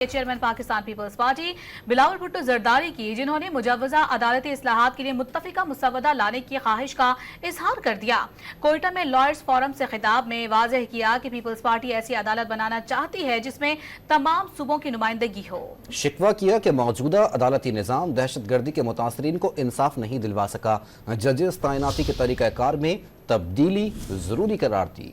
Chairman Pakistan Peoples Party Bilawal Bhutto Zardari کی، جنہوں نے مجوزہ عدالتی اصلاحات کے لیے متفقہ مسودہ لانے کی خواہش کا اظہار کر دیا۔ کوئٹہ میں لائرز فورم سے خطاب میں واضح کیا کہ پیپلز پارٹی ایسی عدالت بنانا چاہتی ہے جس میں تمام صوبوں کی نمائندگی ہو۔ شکوہ کیا کہ موجودہ عدالتی نظام دہشت گردی کے متاثرین کو انصاف نہیں دلوا سکا، ججز تعیناتی کے طریقہ کار میں تبدیلی ضروری قرار دی۔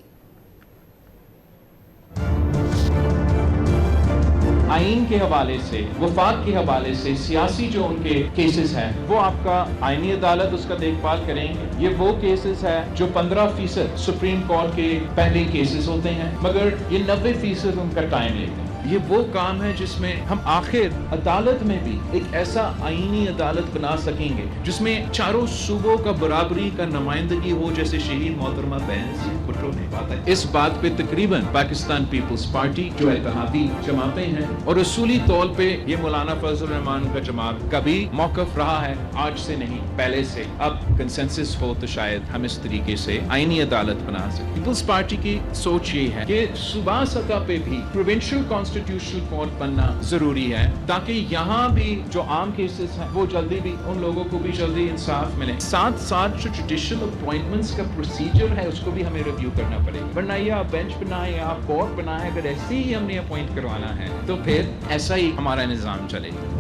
آئین کے حوالے سے، وفاق کے حوالے سے، سیاسی جو ان کے کیسز ہیں وہ آپ کا آئینی عدالت اس کا دیکھ بھال کریں گے۔ یہ وہ کیسز ہیں جو 15% سپریم کورٹ کے پہلے کیسز ہوتے ہیں، مگر یہ 90% ان کا ٹائم لیتے ہیں۔ یہ وہ کام ہے جس میں ہم آخر عدالت میں بھی ایک ایسا آئینی عدالت بنا سکیں گے جس میں چاروں صوبوں کا برابری کا نمائندگی ہو، جیسے شہید محترمہ بہن بھٹو نے بات ہے۔ اس بات پہ تقریباً پاکستان پیپلز پارٹی جو اتحادی جماعتیں ہیں اور اصولی طور پہ یہ مولانا فضل الرحمان کا جماعت کا بھی موقف رہا ہے، آج سے نہیں پہلے سے، اب کنسنسس ہو تو شاید ہم اس طریقے سے آئینی عدالت بنا سکیں۔ پیپلز پارٹی کی سوچ یہ ہے کہ صوبہ سطح پہ بھی پروونشل کانسٹیٹیوشنل کورٹ بننا ضروری ہے، تاکہ یہاں بھی جو عام کیسز ہیں وہ جلدی بھی ان لوگوں کو بھی جلدی انصاف ملے۔ ساتھ ساتھ جو جوڈیشل اپوائنٹمنٹس کا پروسیجر ہے اس کو بھی ہمیں ریویو کرنا پڑے گا، ورنہ یہ آپ بینچ بنائیں یا آپ کورٹ بنائیں، اگر ایسے ہی ہم نے اپوائنٹ کروانا ہے تو پھر ایسا ہی ہمارا نظام چلے گا۔